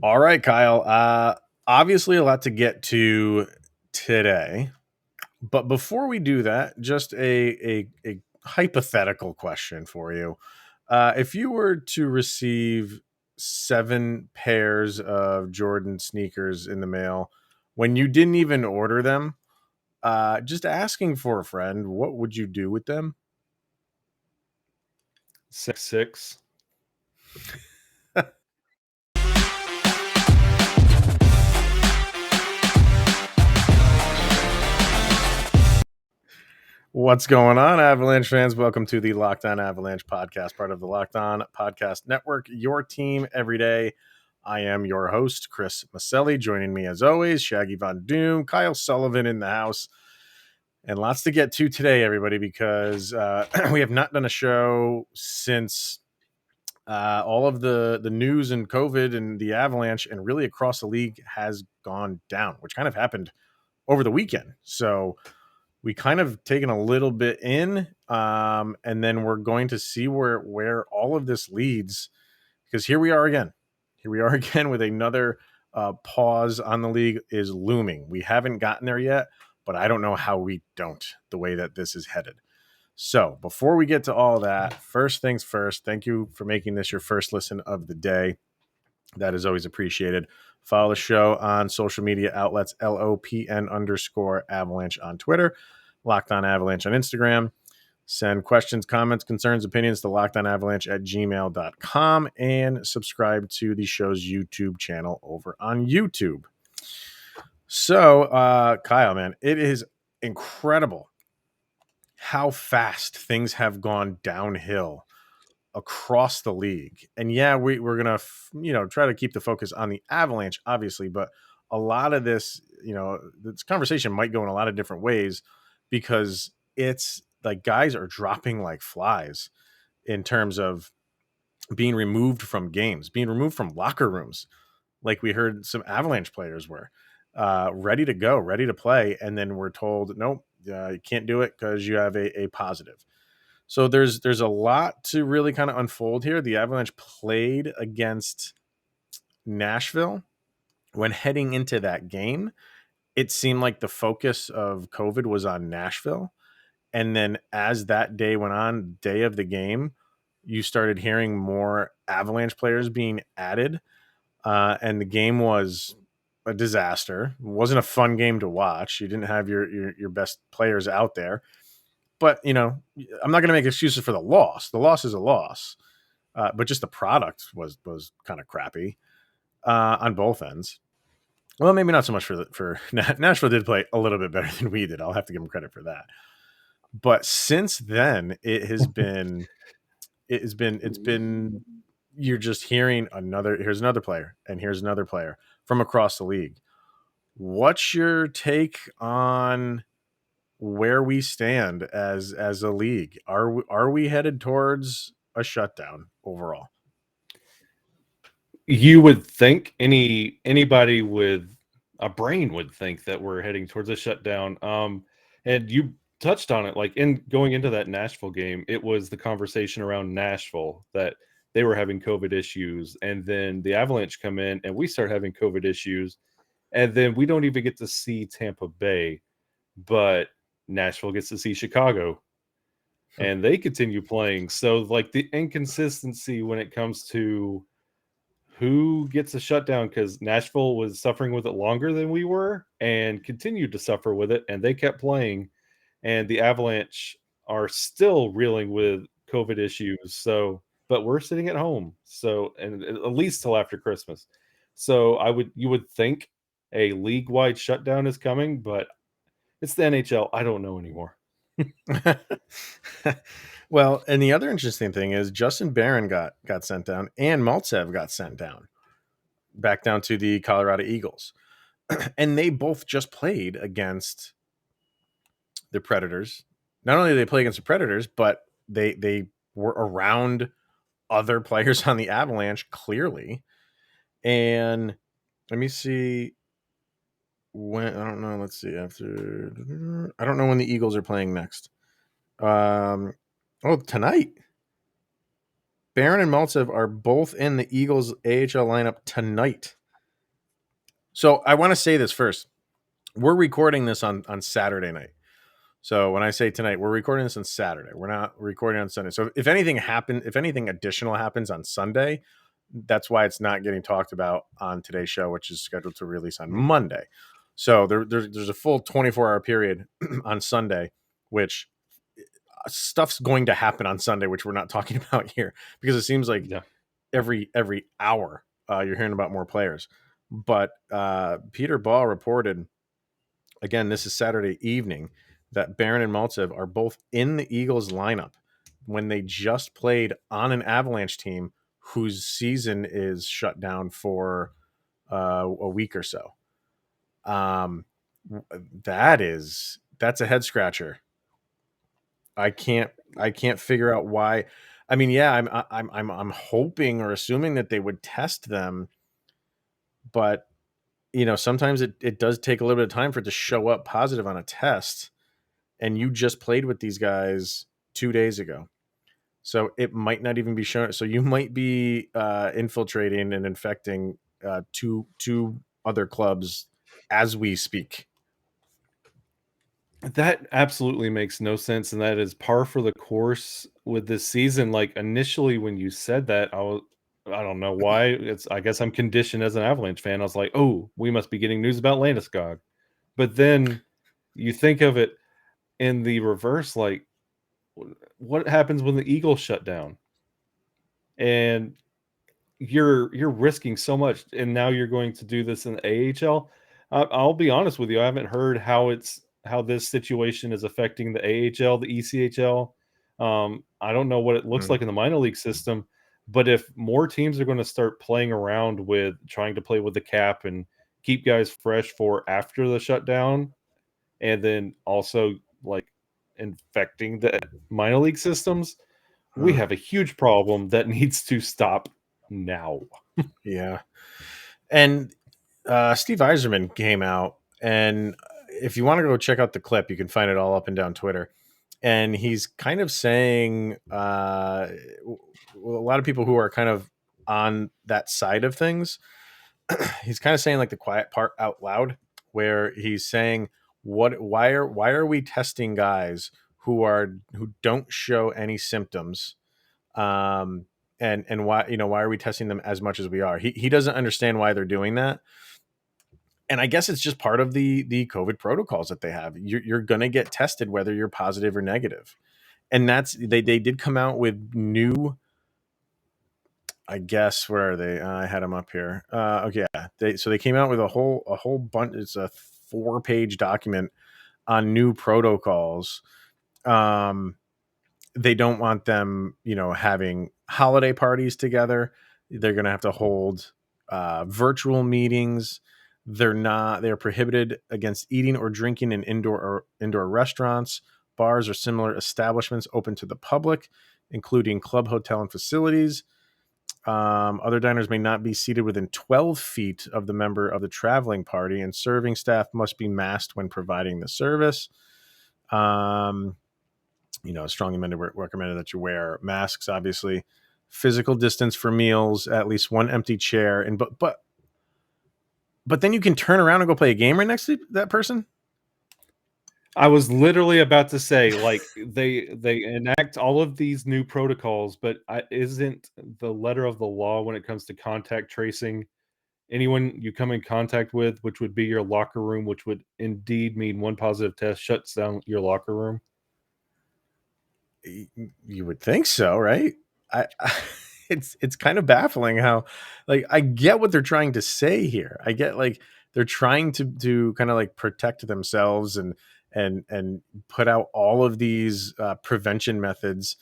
All right, Kyle. Obviously, a lot to get to today. But before we do that, just a hypothetical question for you. If you were to receive 7 pairs of Jordan sneakers in the mail when you didn't even order them, just asking for a friend, what would you do with them? 6'6". What's going on, Avalanche fans? Welcome to the Locked On Avalanche podcast, part of the Locked On Podcast Network, your team every day. I am your host, Chris Maselli. Joining me, as always, Shaggy Von Doom, Kyle Sullivan in the house, and lots to get to today, everybody, because we have not done a show since all of the news and COVID and the Avalanche and really across the league has gone down, which kind of happened over the weekend. So we kind of taken a little bit in, and then we're going to see where all of this leads, because here we are again. Here we are again with another pause on the league is looming. We haven't gotten there yet, but I don't know how we don't, the way that this is headed. So before we get to all that, first things first, thank you for making this your first listen of the day. That is always appreciated. Follow the show on social media outlets, LOPN_Avalanche on Twitter, Locked On Avalanche on Instagram. Send questions, comments, concerns, opinions to lockedonavalanche@gmail.com and subscribe to the show's YouTube channel over on YouTube. So, Kyle, man, it is incredible how fast things have gone downhill across the league. And yeah, we're gonna try to keep the focus on the Avalanche, obviously, but a lot of this, this conversation might go in a lot of different ways because it's like guys are dropping like flies in terms of being removed from games, being removed from locker rooms, like we heard some Avalanche players were ready to go, ready to play, and then we're told, nope, you can't do it because you have a positive. So there's a lot to really kind of unfold here. The Avalanche played against Nashville. When heading into that game, it seemed like the focus of COVID was on Nashville. And then as that day went on, day of the game, you started hearing more Avalanche players being added. And the game was a disaster. It wasn't a fun game to watch. You didn't have your best players out there. But I'm not going to make excuses for the loss. The loss is a loss, but just the product was kind of crappy on both ends. Well, maybe not so much for Nashville did play a little bit better than we did. I'll have to give them credit for that. But since then, it's been you're just hearing here's another player and here's another player from across the league. What's your take on where we stand as a league? Are we headed towards a shutdown overall? You would think anybody with a brain would think that we're heading towards a shutdown. And you touched on it, like in going into that Nashville game, it was the conversation around Nashville that they were having COVID issues, and then the Avalanche come in and we start having COVID issues, and then we don't even get to see Tampa Bay, but Nashville gets to see Chicago, and they continue playing. So like the inconsistency when it comes to who gets a shutdown, because Nashville was suffering with it longer than we were and continued to suffer with it, and they kept playing. And the Avalanche are still reeling with COVID issues. So, but we're sitting at home. So, and at least till after Christmas. So, you would think a league wide shutdown is coming, but it's the NHL. I don't know anymore. Well, and the other interesting thing is Justin Barron got sent down and Maltsev got sent down back down to the Colorado Eagles. And they both just played against the Predators. Not only did they play against the Predators, but they were around other players on the Avalanche clearly. And let me see when I don't know. Let's see after I don't know when the Eagles are playing next. Oh, tonight. Barron and Maltsev are both in the Eagles AHL lineup tonight So I want to say this first. We're recording this on Saturday night. So when I say tonight, we're recording this on Saturday. We're not recording on Sunday. So if anything additional happens on Sunday, that's why it's not getting talked about on today's show, which is scheduled to release on Monday. So there's a full 24-hour period on Sunday, which stuff's going to happen on Sunday, which we're not talking about here because it seems like Yeah. every hour you're hearing about more players. But Peter Ball reported, again, this is Saturday evening, that Barron and Maltsev are both in the Eagles lineup when they just played on an Avalanche team whose season is shut down for a week or so. Um, that's a head scratcher. I can't figure out why. I mean, yeah, I'm hoping or assuming that they would test them, but sometimes it does take a little bit of time for it to show up positive on a test. And you just played with these guys 2 days ago. So it might not even be shown. So you might be infiltrating and infecting two other clubs as we speak. That absolutely makes no sense, and that is par for the course with this season. Like, initially, when you said that, I don't know why, I guess I'm conditioned as an Avalanche fan. I was like, "Oh, we must be getting news about Landeskog." But then you think of it in the reverse, like, what happens when the Eagles shut down? And you're risking so much, and now you're going to do this in the AHL. I'll be honest with you, I haven't heard how this situation is affecting the AHL, the ECHL. I don't know what it looks Mm. like in the minor league system, but if more teams are going to start playing around with trying to play with the cap and keep guys fresh for after the shutdown, and then also like infecting the minor league systems, we Mm. have a huge problem that needs to stop now. Yeah. And Steve Eiserman came out, and if you want to go check out the clip, you can find it all up and down Twitter. And he's kind of saying a lot of people who are kind of on that side of things, he's kind of saying like the quiet part out loud, where he's saying, why are we testing guys who don't show any symptoms, um and why are we testing them as much as we are? He doesn't understand why they're doing that. And I guess it's just part of the COVID protocols that they have. You're going to get tested whether you're positive or negative. And they did come out with new, I guess, where are they? I had them up here. Okay, yeah. They came out with a whole bunch. It's a 4-page document on new protocols. Um, they don't want them, having holiday parties together. They're going to have to hold virtual meetings. They're prohibited against eating or drinking in indoor restaurants, bars, or similar establishments open to the public, including club, hotel, and facilities. Other diners may not be seated within 12 feet of the member of the traveling party, and serving staff must be masked when providing the service. Strongly recommended that you wear masks, obviously. Physical distance for meals, at least one empty chair, and but then you can turn around and go play a game right next to that person. I was literally about to say, like, they enact all of these new protocols, but isn't the letter of the law when it comes to contact tracing anyone you come in contact with, which would be your locker room, which would indeed mean one positive test shuts down your locker room? You would think so, right? I it's kind of baffling how, like, I get what they're trying to say here. I get, like, they're trying to kind of like protect themselves and put out all of these prevention methods.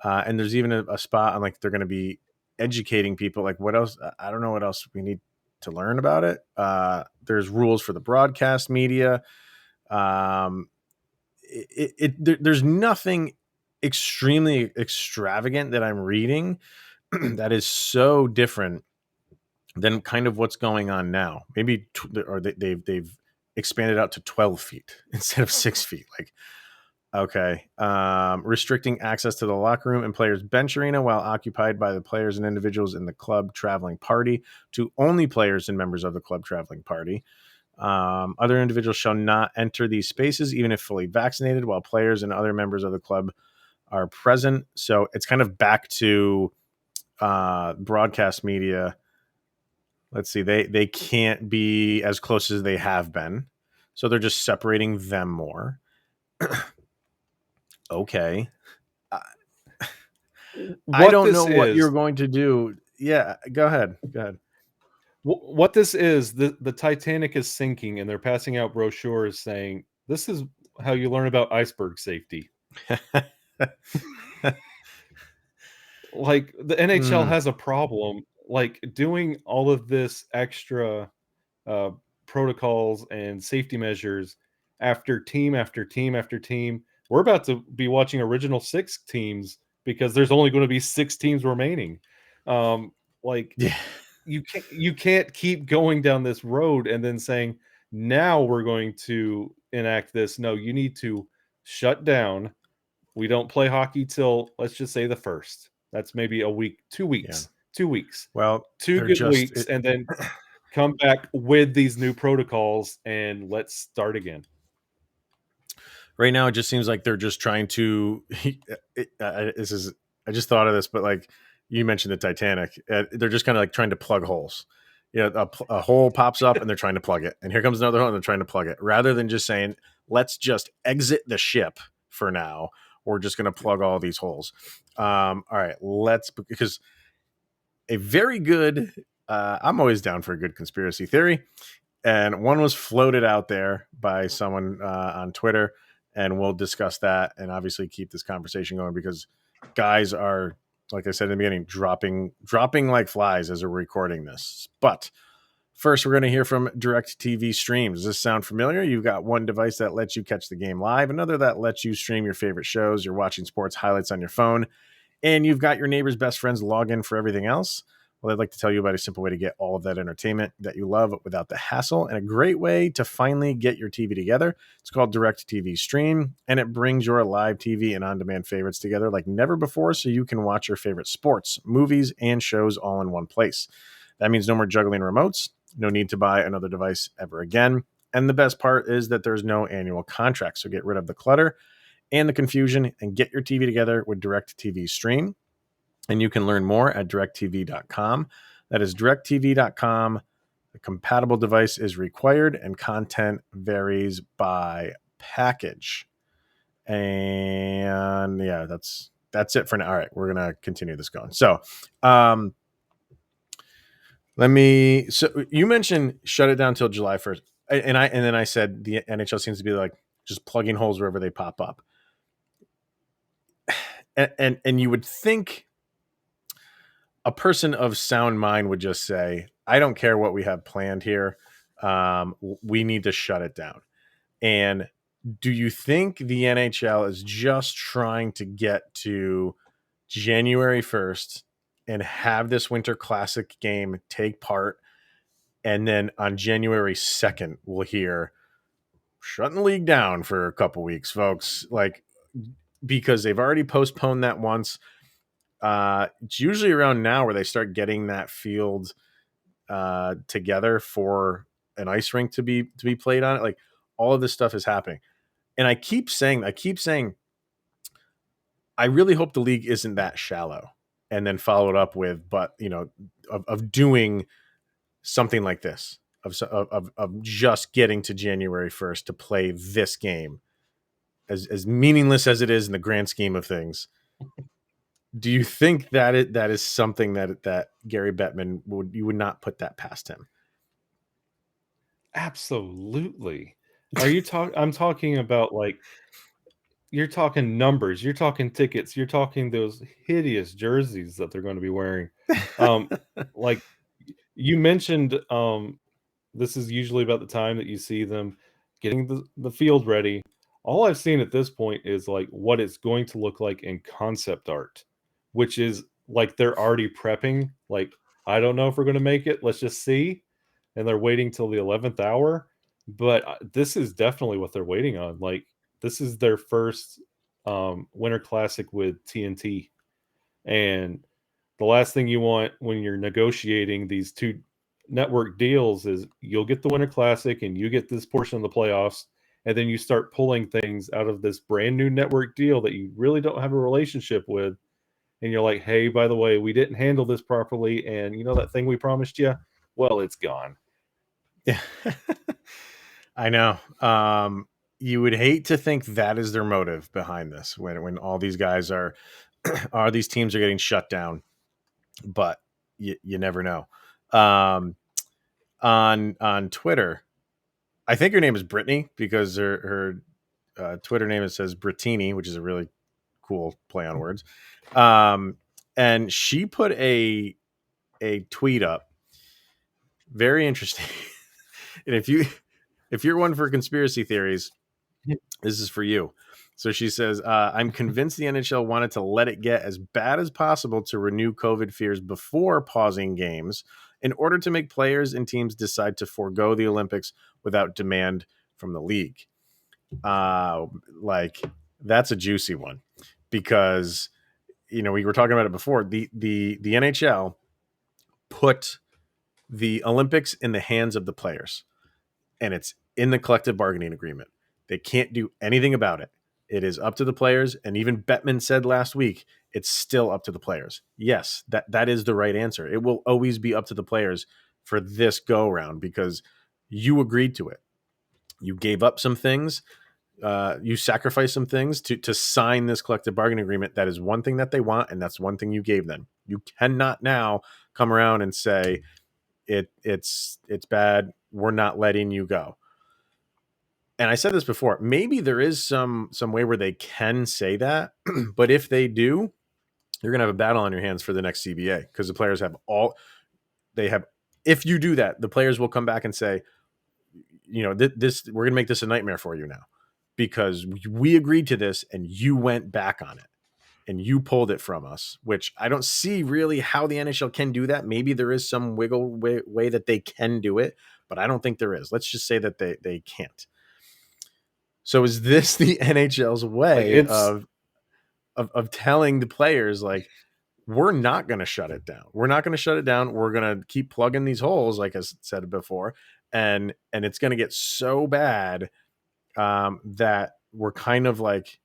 And there's even a spot on, like, they're going to be educating people. Like, what else? I don't know what else we need to learn about it. There's rules for the broadcast media. Um, there's nothing extremely extravagant that I'm reading that is so different than kind of what's going on now. Maybe they've expanded out to 12 feet instead of 6 feet. Like, Okay. Restricting access to the locker room and players' bench arena while occupied by the players and individuals in the club traveling party to only players and members of the club traveling party. Other individuals shall not enter these spaces, even if fully vaccinated, while players and other members of the club are present. So it's kind of back to broadcast media. Let's see, they can't be as close as they have been, so they're just separating them more. Okay. I What don't this know what is, you're going to do. Yeah, go ahead. Go ahead. what this is, the Titanic is sinking, and they're passing out brochures saying, "This is how you learn about iceberg safety." Like the NHL Mm, has a problem, like doing all of this extra uh, protocols and safety measures after team after team after team. We're about to be watching original six teams because there's only going to be six teams remaining. Um, like yeah, you can't keep going down this road and then saying now we're going to enact this. No, you need to shut down. We don't play hockey till, let's just say, the first. That's maybe a week, 2 yeah. weeks, 2 weeks, Well, 2 they're good just weeks, and then come back with these new protocols and let's start again. right now. It just seems like they're just trying to. This is. I just thought of this, but like you mentioned the Titanic, they're just kind of like trying to plug holes. Yeah, a hole pops up and they're trying to plug it, and here comes another hole and they're trying to plug it. Rather than just saying, "Let's just exit the ship for now," we're just going to plug all these holes. All right, let's because a very good. I'm always down for a good conspiracy theory, and one was floated out there by someone on Twitter, and we'll discuss that and obviously keep this conversation going because guys are, like I said in the beginning, dropping like flies as we're recording this. But first, we're going to hear from Direct TV Stream. Does this sound familiar? You've got one device that lets you catch the game live, another that lets you stream your favorite shows. You're watching sports highlights on your phone, and you've got your neighbor's best friends log in for everything else. Well, I'd like to tell you about a simple way to get all of that entertainment that you love without the hassle and a great way to finally get your TV together. It's called Direct TV Stream, and it brings your live TV and on-demand favorites together like never before so you can watch your favorite sports, movies, and shows all in one place. That means no more juggling remotes, no need to buy another device ever again. And the best part is that there's no annual contract, so get rid of the clutter and the confusion and get your TV together with Direct TV Stream. And you can learn more at directtv.com. That is directtv.com. A compatible device is required and content varies by package. And yeah, that's it for now. All right, we're gonna continue this going. So so you mentioned shut it down till July 1st. And then I said the NHL seems to be like just plugging holes wherever they pop up. And you would think a person of sound mind would just say, I don't care what we have planned here. We need to shut it down. And do you think the NHL is just trying to get to January 1st and have this Winter Classic game take part? And then on January 2nd, we'll hear shutting the league down for a couple weeks, folks. Like, because they've already postponed that once. It's usually around now where they start getting that field together for an ice rink to be played on it. Like all of this stuff is happening, and I keep saying, I really hope the league isn't that shallow, and then followed up with, but of doing something like this, of just getting to January 1st to play this game, as meaningless as it is in the grand scheme of things. Do you think that is something that Gary Bettman you would not put that past him? Absolutely. Are you talking? I'm talking about, like, you're talking numbers, you're talking tickets, you're talking those hideous jerseys that they're going to be wearing. Um, like you mentioned, this is usually about the time that you see them getting the field ready. All I've seen at this point is like what it's going to look like in concept art, which is like they're already prepping. Like, I don't know if we're going to make it. Let's just see. And they're waiting till the 11th hour. But this is definitely what they're waiting on. Like, this is their first Winter Classic with TNT, and the last thing you want when you're negotiating these two network deals is you'll get the Winter Classic and you get this portion of the playoffs, and then you start pulling things out of this brand new network deal that you really don't have a relationship with, and you're like, hey, by the way, we didn't handle this properly, and you know that thing we promised you? Well, it's gone. Yeah. I know. You would hate to think that is their motive behind this when all these guys are these teams are getting shut down, but you never know. On Twitter, I think her name is Brittany because her Twitter name, it says Brittini, which is a really cool play on words. And she put a tweet up, very interesting. And if you're one for conspiracy theories, this is for you. So she says, I'm convinced the NHL wanted to let it get as bad as possible to renew COVID fears before pausing games in order to make players and teams decide to forego the Olympics without demand from the league. Like, that's a juicy one because, we were talking about it before. The NHL put the Olympics in the hands of the players, and it's in the collective bargaining agreement. They can't do anything about it. It is up to the players. And even Bettman said last week, it's still up to the players. Yes, that is the right answer. It will always be up to the players for this go round because you agreed to it. You gave up some things. You sacrificed some things to sign this collective bargaining agreement. That is one thing that they want, and that's one thing you gave them. You cannot now come around and say it's bad. We're not letting you go. And I said this before, maybe there is some way where they can say that, but if they do, you're going to have a battle on your hands for the next CBA because the players have if you do that, the players will come back and say, this, we're going to make this a nightmare for you now because we agreed to this and you went back on it and you pulled it from us, which I don't see really how the NHL can do that. Maybe there is some wiggle way that they can do it, but I don't think there is. Let's just say that they can't. So is this the NHL's way of telling the players, like, we're not going to shut it down. We're not going to shut it down. We're going to keep plugging these holes, like I said before, and it's going to get so bad that we're kind of like,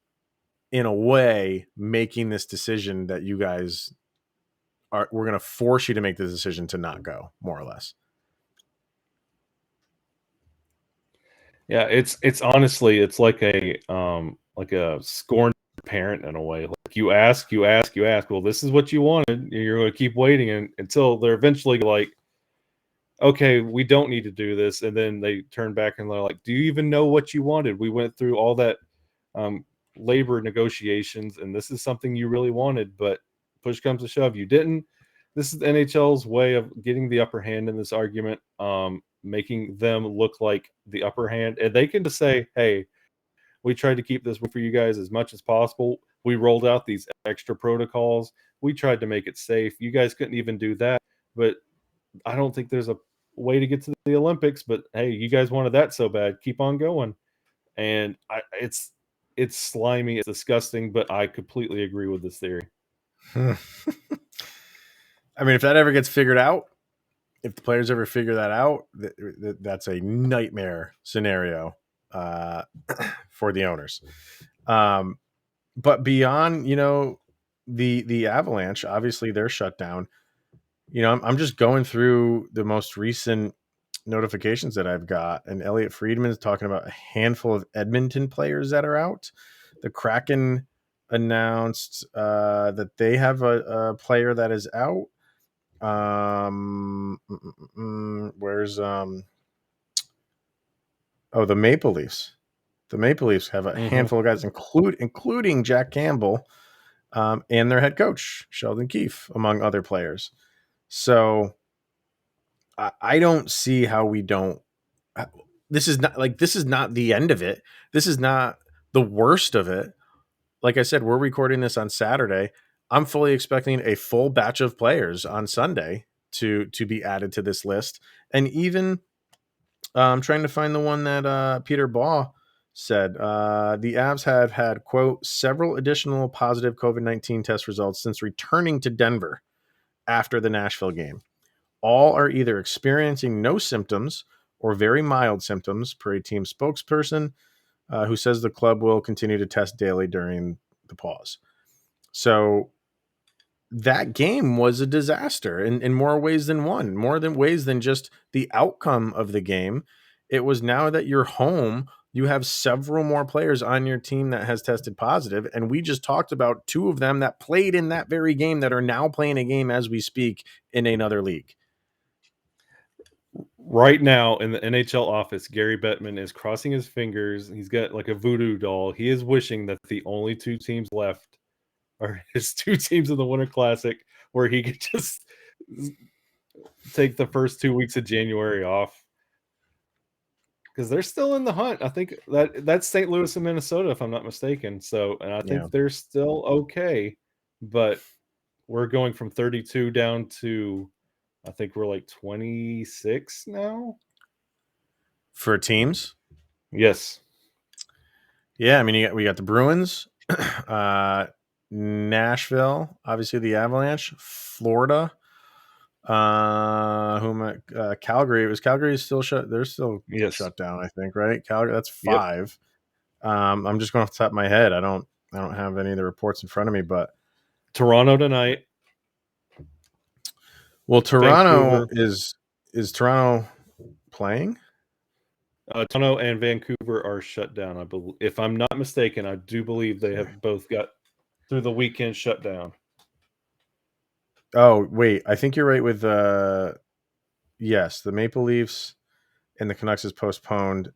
in a way, making this decision that you guys we're going to force you to make the decision to not go, more or less. Yeah, it's honestly, it's like a scorned parent in a way. Like you ask. Well, this is what you wanted. And you're going to keep waiting until they're eventually like, okay, we don't need to do this. And then they turn back and they're like, do you even know what you wanted? We went through all that labor negotiations, and this is something you really wanted, but push comes to shove, you didn't. This is the NHL's way of getting the upper hand in this argument, making them look like the upper hand. And they can just say, hey, we tried to keep this for you guys as much as possible. We rolled out these extra protocols. We tried to make it safe. You guys couldn't even do that. But I don't think there's a way to get to the Olympics. But hey, you guys wanted that so bad. Keep on going. And it's slimy. It's disgusting. But I completely agree with this theory. I mean, if that ever gets figured out, if the players ever figure that out, that's a nightmare scenario for the owners. But beyond, the Avalanche, obviously they're shut down. I'm just going through the most recent notifications that I've got, and Elliot Friedman is talking about a handful of Edmonton players that are out. The Kraken announced that they have a player that is out. Where's the Maple Leafs. The Maple Leafs have a handful of guys, including Jack Campbell, and their head coach Sheldon Keefe, among other players. So I don't see how we don't. This is not the end of it. This is not the worst of it. Like I said, we're recording this on Saturday. I'm fully expecting a full batch of players on Sunday to be added to this list. And even I'm trying to find the one that Peter Baugh said the Avs have had, quote, several additional positive COVID-19 test results since returning to Denver after the Nashville game. All are either experiencing no symptoms or very mild symptoms, per a team spokesperson who says the club will continue to test daily during the pause. So that game was a disaster in more ways than one, more than ways than just the outcome of the game. It was now that you're home, you have several more players on your team that has tested positive. And we just talked about two of them that played in that very game that are now playing a game as we speak in another league. Right now in the NHL office, Gary Bettman is crossing his fingers. He's got like a voodoo doll. He is wishing that the only two teams left are his two teams in the Winter Classic, where he could just take the first 2 weeks of January off, because they're still in the hunt. I think that's St. Louis and Minnesota, if I'm not mistaken. So, and I think they're still okay, but we're going from 32 down to, I think we're like 26 now For teams. Yes. Yeah, I mean, we got the Bruins, Nashville, obviously the Avalanche, Florida, Calgary. Was Calgary still shut? They're still shut down, I think, right? Calgary, that's 5. Yep. I'm just going off the top of my head. I don't have any of the reports in front of me, but Toronto tonight. Well, Toronto is Toronto playing? Toronto and Vancouver are shut down, I believe. If I'm not mistaken, I do believe they have both got through the weekend shut down. Oh, wait. I think you're right with yes, the Maple Leafs and the Canucks is postponed.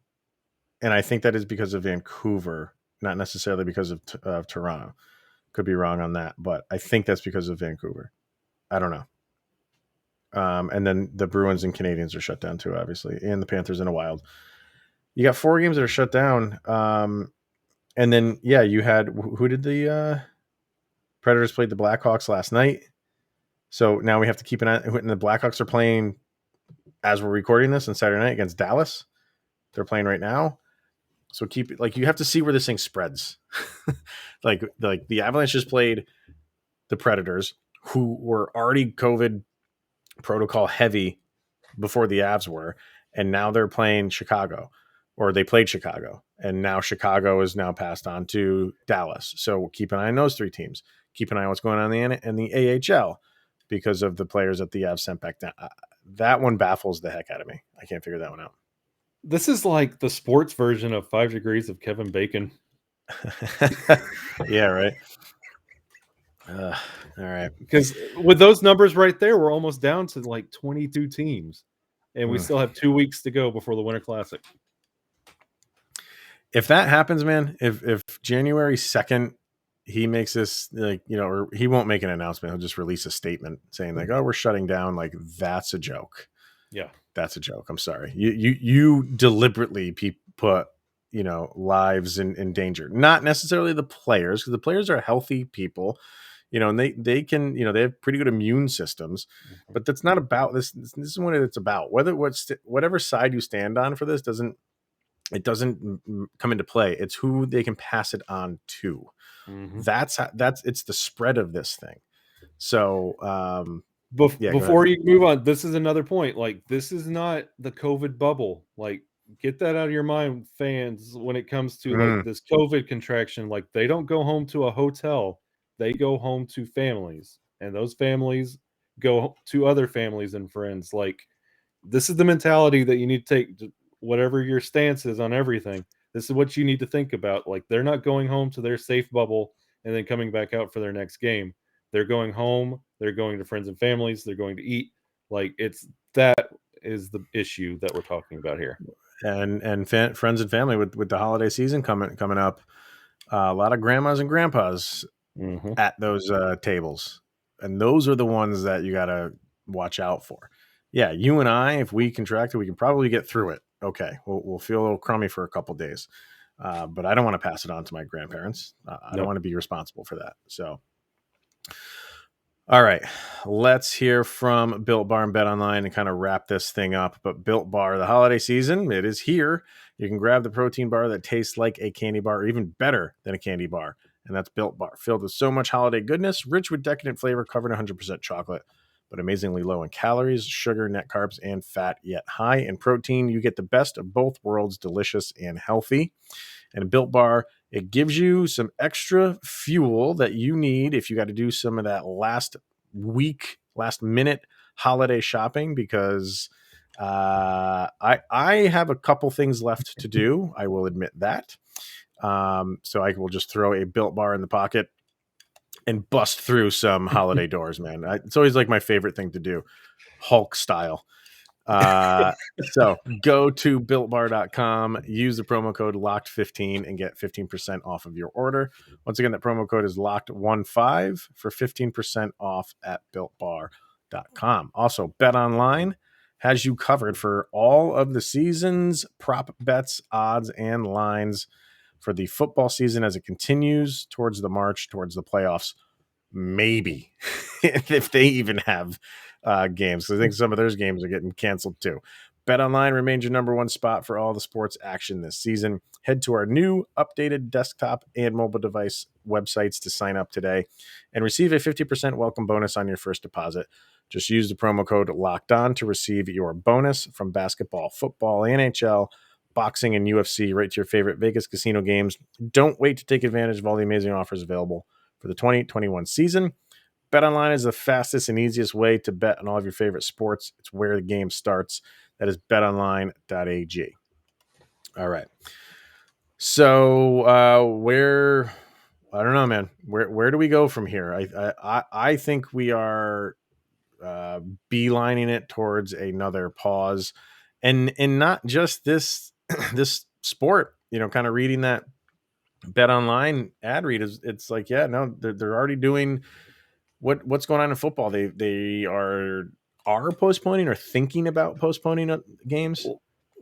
And I think that is because of Vancouver, not necessarily because of Toronto. Could be wrong on that, but I think that's because of Vancouver. I don't know. And then the Bruins and Canadiens are shut down too, obviously, and the Panthers and the Wild. You got 4 games that are shut down. And then, yeah, you had, who did the Predators played the Blackhawks last night. So now we have to keep an eye. And the Blackhawks are playing as we're recording this on Saturday night against Dallas. They're playing right now. So keep it, like, you have to see where this thing spreads. like the Avalanche just played the Predators, who were already COVID protocol heavy before the Avs were, and now they're playing Chicago, or they played Chicago, and now Chicago is now passed on to Dallas. So keep an eye on those 3 teams. Keep an eye on what's going on in the AHL because of the players that the Avs sent back down. That one baffles the heck out of me. I can't figure that one out. This is like the sports version of 5 Degrees of Kevin Bacon. Yeah, right. All right. Because with those numbers right there, we're almost down to like 22 teams, and we still have 2 weeks to go before the Winter Classic. If that happens, man, if January 2nd he makes this, like, or he won't make an announcement, he'll just release a statement saying like, "Oh, we're shutting down," like, that's a joke. Yeah, that's a joke. I'm sorry. You deliberately put lives in danger. Not necessarily the players, because the players are healthy people, and they can, they have pretty good immune systems. But that's not about this. This is what it's about. Whatever side you stand on for this doesn't come into play. It's who they can pass it on to. That's it's the spread of this thing. So before you move on, this is another point. Like, this is not the COVID bubble. Like, get that out of your mind, fans, when it comes to like this COVID contraction. Like, they don't go home to a hotel. They go home to families, and those families go to other families and friends. Like, this is the mentality that you need to take, whatever your stance is on everything. This is what you need to think about. Like, they're not going home to their safe bubble and then coming back out for their next game. They're going home. They're going to friends and families. They're going to eat. Like, that is the issue that we're talking about here. And friends and family with the holiday season coming up. A lot of grandmas and grandpas at those tables, and those are the ones that you got to watch out for. Yeah, you and I, if we contract it, we can probably get through it. Okay, we'll feel a little crummy for a couple days, but I don't want to pass it on to my grandparents. I don't want to be responsible for that. So, All right, let's hear from Built Bar and Bet Online and kind of wrap this thing up. But Built Bar, the holiday season, it is here. You can grab the protein bar that tastes like a candy bar, or even better than a candy bar. And that's Built Bar, filled with so much holiday goodness, rich with decadent flavor, covered in 100% chocolate, but amazingly low in calories, sugar, net carbs, and fat, yet high in protein. You get the best of both worlds, delicious and healthy. And a Built Bar, it gives you some extra fuel that you need if you got to do some of that last minute holiday shopping, because I have a couple things left to do. I will admit that. So I will just throw a Built Bar in the pocket and bust through some holiday doors, man. It's always like my favorite thing to do, Hulk style. So go to builtbar.com, use the promo code locked15 and get 15% off of your order. Once again, that promo code is locked15 for 15% off at builtbar.com. Also, Bet Online has you covered for all of the season's prop bets, odds, and lines for the football season as it continues towards the march towards the playoffs. Maybe if they even have games. So I think some of those games are getting canceled too. BetOnline remains your number one spot for all the sports action this season. Head to our new updated desktop and mobile device websites to sign up today and receive a 50% welcome bonus on your first deposit. Just use the promo code Locked On to receive your bonus from basketball, football, NHL, boxing, and UFC right to your favorite Vegas casino games. Don't wait to take advantage of all the amazing offers available for the 2021 season. BetOnline is the fastest and easiest way to bet on all of your favorite sports. It's where the game starts. That is betonline.ag. All right. So I don't know, man. Where do we go from here? I think we are beelining it towards another pause, and not just this this sport. Kind of reading that Bet Online ad read it's like, yeah, no, they're already doing what's going on in football. They are postponing or thinking about postponing games.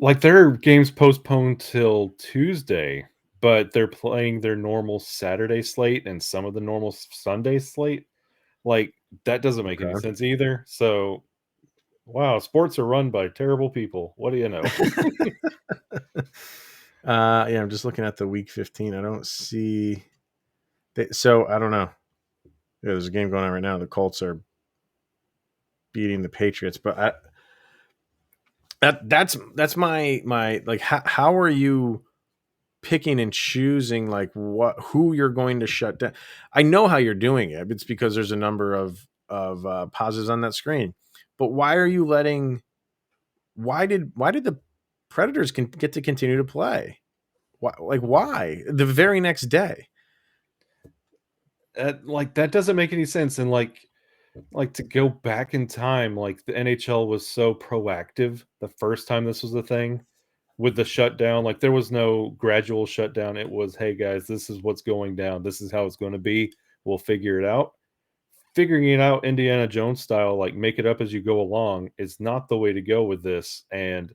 Like their games postponed till Tuesday, but they're playing their normal Saturday slate and some of the normal Sunday slate. Like that doesn't make any Okay. sense either. So, wow, sports are run by terrible people. What do you know? Yeah, I'm just looking at the week 15. I don't see so I don't know. Yeah, there's a game going on right now. The Colts are beating the Patriots, but that's my like how are you picking and choosing like who you're going to shut down? I know how you're doing it. It's because there's a number of pauses on that screen. But why are you letting why did the Predators get to continue to play? Why the very next day? Like that doesn't make any sense. And like to go back in time, like the NHL was so proactive the first time this was a thing with the shutdown. Like there was no gradual shutdown. It was, hey guys, this is what's going down. This is how it's going to be. We'll figure it out. Figuring it out Indiana Jones style, like make it up as you go along, is not the way to go with this. And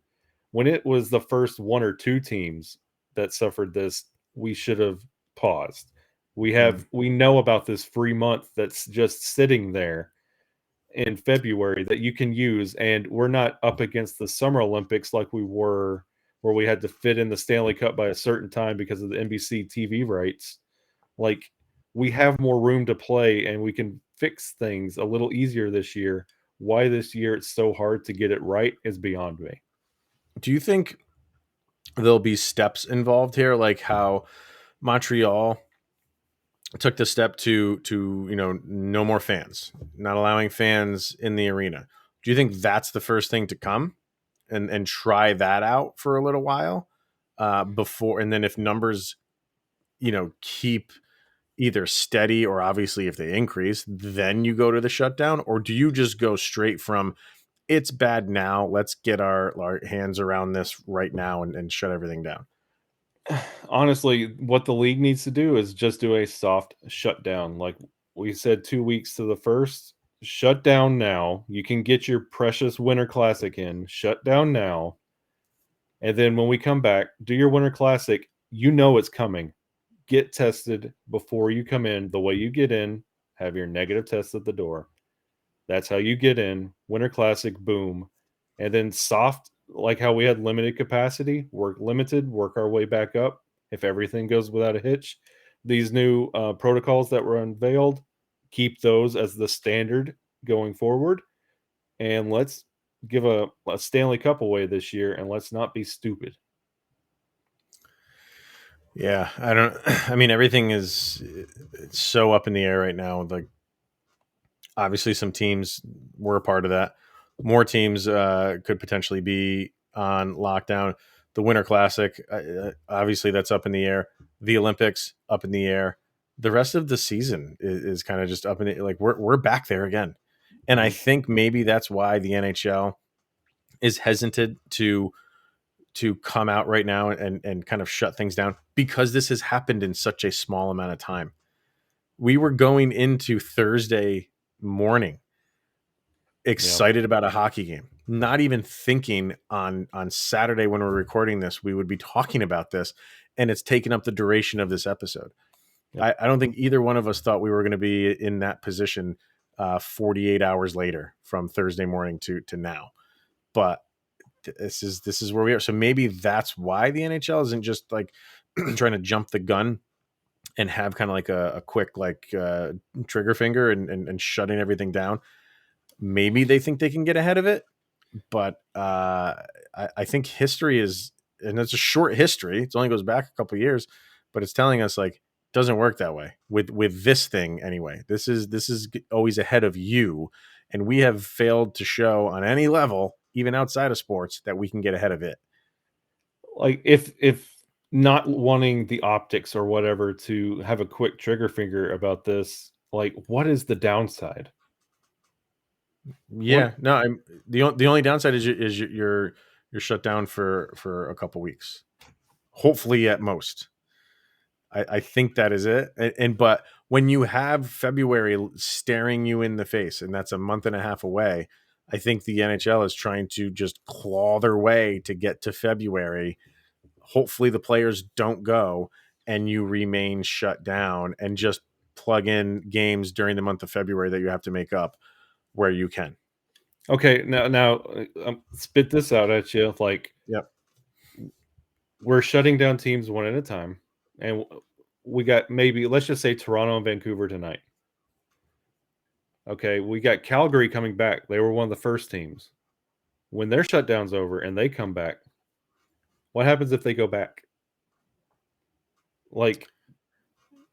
when it was the first one or two teams that suffered this, we should have paused. We know about this free month that's just sitting there in February that you can use, and we're not up against the Summer Olympics like we were, where we had to fit in the Stanley Cup by a certain time because of the NBC TV rights. Like we have more room to play and we can fix things a little easier this year. Why this year it's so hard to get it right is beyond me. Do you think there'll be steps involved here, like how Montreal took the step to no more fans, not allowing fans in the arena? Do you think that's the first thing to come, and try that out for a little while before, and then if numbers keep either steady, or obviously if they increase, then you go to the shutdown? Or do you just go straight from it's bad now, let's get our hands around this right now and shut everything down? Honestly, what the league needs to do is just do a soft shutdown. Like we said, 2 weeks to the first. Shut down now. You can get your precious Winter Classic in. Shut down now. And then when we come back, do your Winter Classic. You know it's coming. Get tested before you come in. The way you get in, have your negative test at the door. That's how you get in. Winter Classic, boom. And then soft, like how we had limited capacity, work limited, work our way back up if everything goes without a hitch. These new protocols that were unveiled, keep those as the standard going forward. And let's give a Stanley Cup away this year, and let's not be stupid. Yeah, I don't. I mean, everything is it's so up in the air right now. Like, obviously, some teams were a part of that. More teams could potentially be on lockdown. The Winter Classic, obviously, that's up in the air. The Olympics, up in the air. The rest of the season is kind of just up in it. Like, we're back there again, and I Mhm. think maybe that's why the NHL is hesitant to come out right now and kind of shut things down, because this has happened in such a small amount of time. We were going into Thursday morning Yeah. excited about a hockey game, not even thinking on Saturday when we're recording this we would be talking about this, and it's taken up the duration of this episode. Yep. I don't think either one of us thought we were going to be in that position 48 hours later from Thursday morning to now. But this is where we are. So maybe that's why the NHL isn't just like trying to jump the gun and have kind of like a quick like trigger finger and shutting everything down. Maybe they think they can get ahead of it, but I think history is, and it's a short history. It only goes back a couple of years, but it's telling us like doesn't work that way with this thing anyway. This is always ahead of you, and we have failed to show on any level, even outside of sports, that we can get ahead of it. Like if not wanting the optics or whatever to have a quick trigger finger about this, like what is the downside? What Yeah, no, the only downside is you're shut down for a couple weeks, hopefully at most. I think that is it. And but when you have February staring you in the face, and that's a month and a half away, I think the NHL is trying to just claw their way to get to February. Hopefully, the players don't go, and you remain shut down, and just plug in games during the month of February that you have to make up where you can. okay, now spit this out at you like Yep. we're shutting down teams one at a time, and we got maybe let's just say Toronto and Vancouver tonight. Okay, we got Calgary coming back. They were one of the first teams. When their shutdown's over and they come back, what happens if they go back? Like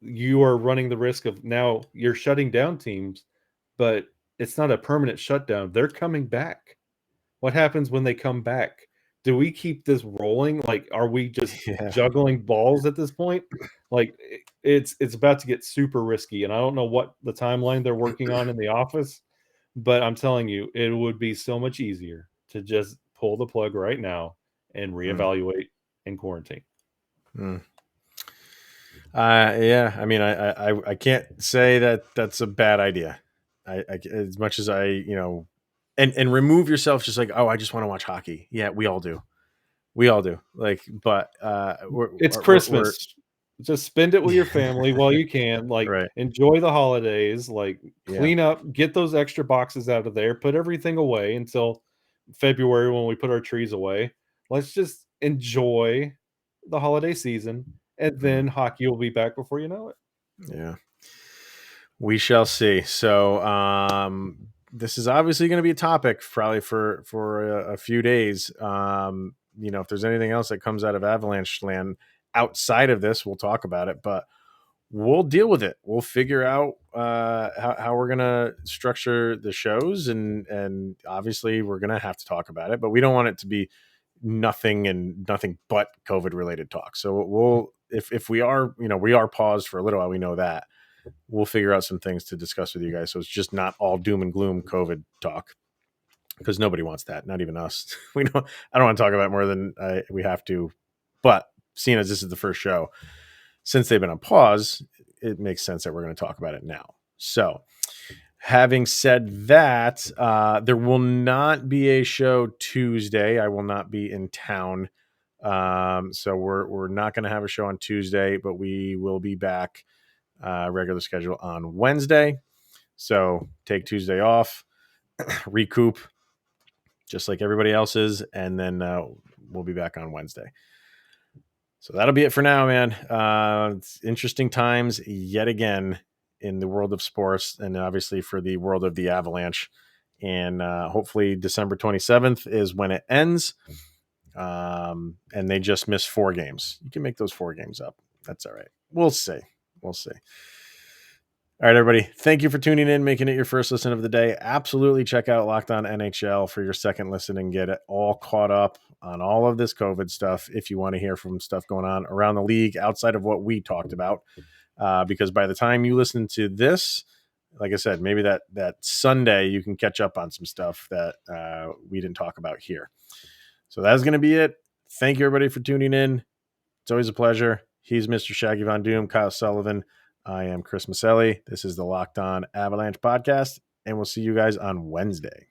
you are running the risk of now you're shutting down teams, but it's not a permanent shutdown. They're coming back. What happens when they come back? Do we keep this rolling? Like, are we just Yeah. juggling balls at this point? Like, it's about to get super risky, and I don't know what the timeline they're working on in the office, but I'm telling you, it would be so much easier to just pull the plug right now and Mm, reevaluate and quarantine. mm. Yeah. I mean, I can't say that that's a bad idea. As much as and remove yourself, just like, oh, I just want to watch hockey. Yeah, we all do. We all do. Like, but It's we're Christmas. Just spend it with your family while you can. Like, right. enjoy the holidays. Like, Yeah. clean up, get those extra boxes out of there, put everything away until February when we put our trees away. Let's just enjoy the holiday season, and Mm, then hockey will be back before you know it. yeah. We shall see. So, this is obviously going to be a topic probably for a few days. If there's anything else that comes out of Avalanche land outside of this, we'll talk about it. But we'll deal with it. We'll figure out how we're gonna structure the shows, and obviously we're gonna have to talk about it. But we don't want it to be nothing but COVID related talk. So if we are we are paused for a little while. We know that we'll figure out some things to discuss with you guys. So it's just not all doom and gloom COVID talk, because nobody wants that. Not even us. We don't. I don't want to talk about it more than we have to. But seeing as this is the first show since they've been on pause, it makes sense that we're going to talk about it now. So, having said that, there will not be a show Tuesday. I will not be in town. So we're not going to have a show on Tuesday, but we will be back regular schedule on Wednesday. So take Tuesday off. recoup, just like everybody else is, and then we'll be back on Wednesday. So that'll be it for now, man. It's interesting times yet again in the world of sports, and obviously for the world of the Avalanche. And hopefully December 27th is when it ends. And they just missed 4 games. You can make those 4 games up. That's all right. We'll see. We'll see. All right, everybody. Thank you for tuning in, making it your first listen of the day. Absolutely check out Locked On NHL for your second listen and get it all caught up on all of this COVID stuff if you want to hear from stuff going on around the league outside of what we talked about. Because by the time you listen to this, like I said, maybe that Sunday you can catch up on some stuff that we didn't talk about here. So that's going to be it. Thank you, everybody, for tuning in. It's always a pleasure. He's Mr. Shaggy Von Doom, Kyle Sullivan. I am Chris Maselli. This is the Locked On Avalanche podcast, and we'll see you guys on Wednesday.